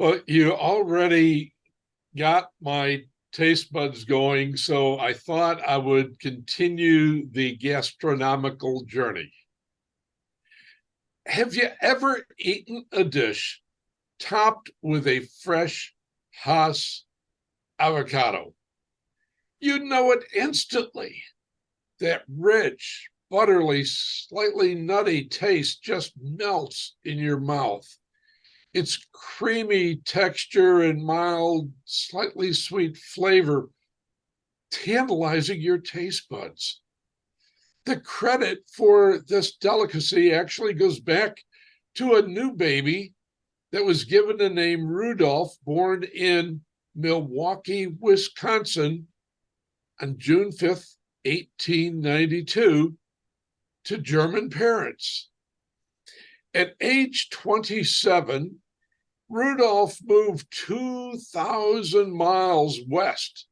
Well, you already got my taste buds going, so I thought I would continue the gastronomical journey. Have you ever eaten a dish topped with a fresh Hass avocado? You know it instantly. That rich, buttery, slightly nutty taste just melts in your mouth. Its creamy texture and mild, slightly sweet flavor tantalizing your taste buds. The credit for this delicacy actually goes back to a new baby that was given the name Rudolph, born in Milwaukee, Wisconsin on June 5th, 1892, to German parents. At age 27, Rudolph moved 2,000 miles west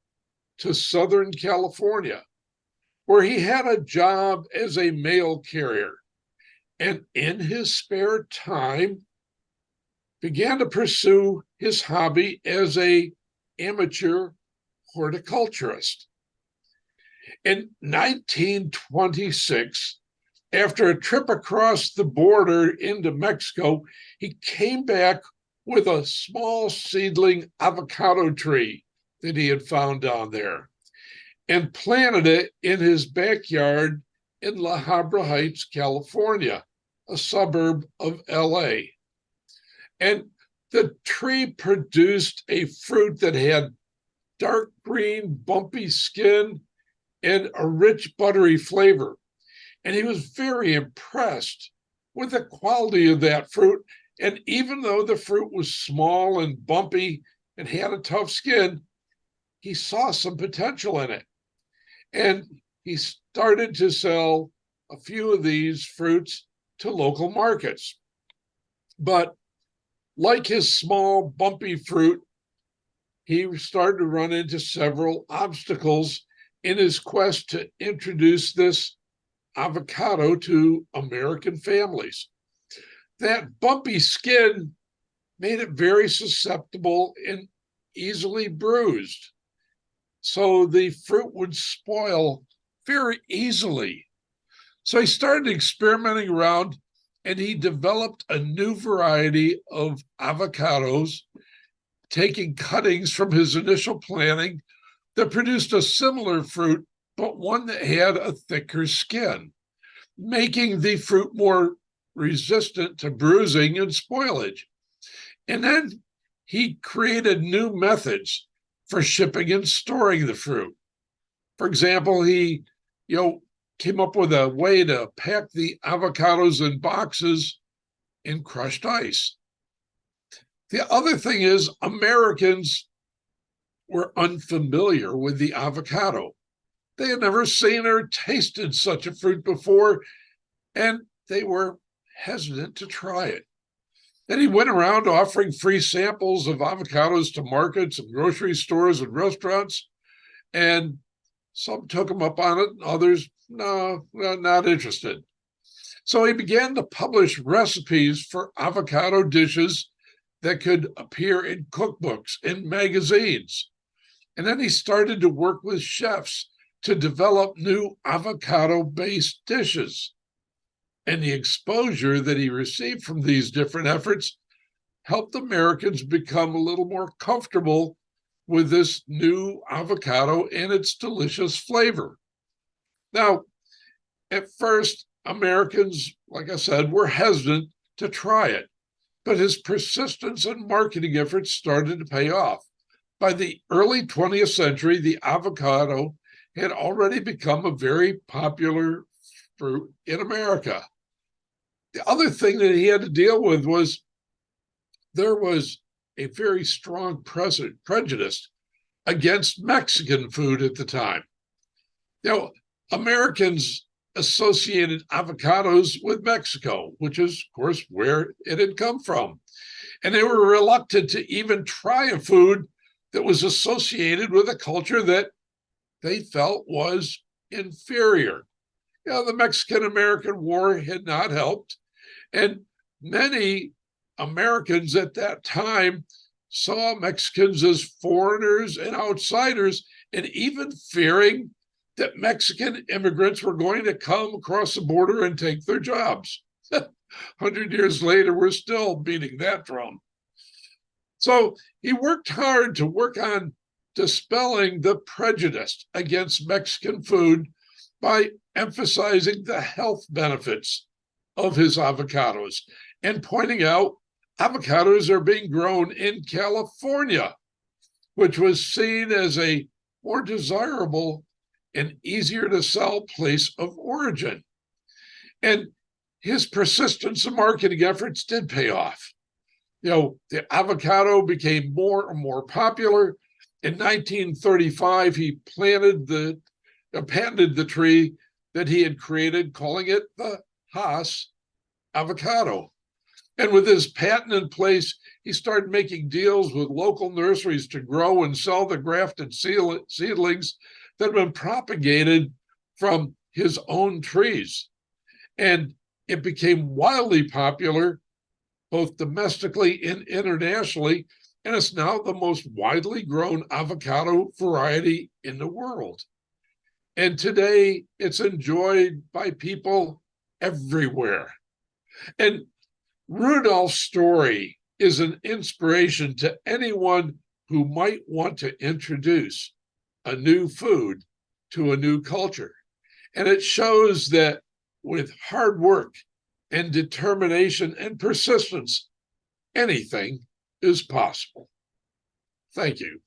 to Southern California, where he had a job as a mail carrier, and in his spare time began to pursue his hobby as a amateur horticulturist. In 1926, after a trip across the border into Mexico, he came back with a small seedling avocado tree that he had found down there and planted it in his backyard in La Habra Heights, California, a suburb of LA. And the tree produced a fruit that had dark green, bumpy skin and a rich, buttery flavor. And he was very impressed with the quality of that fruit. And even though the fruit was small and bumpy and had a tough skin, he saw some potential in it. And he started to sell a few of these fruits to local markets. But like his small, bumpy fruit, he started to run into several obstacles in his quest to introduce this avocado to American families. That bumpy skin made it very susceptible and easily bruised. So the fruit would spoil very easily. So he started experimenting around and he developed a new variety of avocados, taking cuttings from his initial planting that produced a similar fruit, but one that had a thicker skin, making the fruit more resistant to bruising and spoilage. And then he created new methods for shipping and storing the fruit. For example, he, came up with a way to pack the avocados in boxes in crushed ice. The other thing is Americans were unfamiliar with the avocado. They had never seen or tasted such a fruit before, and they were hesitant to try it. Then he went around offering free samples of avocados to markets and grocery stores and restaurants, and some took him up on it, and others, no, not interested. So he began to publish recipes for avocado dishes that could appear in cookbooks and magazines. And then he started to work with chefs to develop new avocado-based dishes. And the exposure that he received from these different efforts helped Americans become a little more comfortable with this new avocado and its delicious flavor. Now, at first, Americans, like I said, were hesitant to try it, but his persistence and marketing efforts started to pay off. By the early 20th century, the avocado had already become a very popular fruit in America. The other thing that he had to deal with was there was a very strong prejudice against Mexican food at the time. Americans associated avocados with Mexico, which is, of course, where it had come from. And they were reluctant to even try a food that was associated with a culture that they felt was inferior. The Mexican-American War had not helped. And many Americans at that time saw Mexicans as foreigners and outsiders, and even fearing that Mexican immigrants were going to come across the border and take their jobs. 100 years later, we're still beating that drum. So he worked hard to work on dispelling the prejudice against Mexican food by emphasizing the health benefits of his avocados and pointing out avocados are being grown in California, which was seen as a more desirable and easier to sell place of origin. And his persistence and marketing efforts did pay off. The avocado became more and more popular. In 1935, he patented the tree that he had created, calling it the Hass-Avocado. And with his patent in place, he started making deals with local nurseries to grow and sell the grafted seedlings that had been propagated from his own trees. And it became wildly popular, both domestically and internationally, and it's now the most widely grown avocado variety in the world. And today it's enjoyed by people everywhere. And Rudolph's story is an inspiration to anyone who might want to introduce a new food to a new culture. And it shows that with hard work and determination and persistence, anything is possible. Thank you.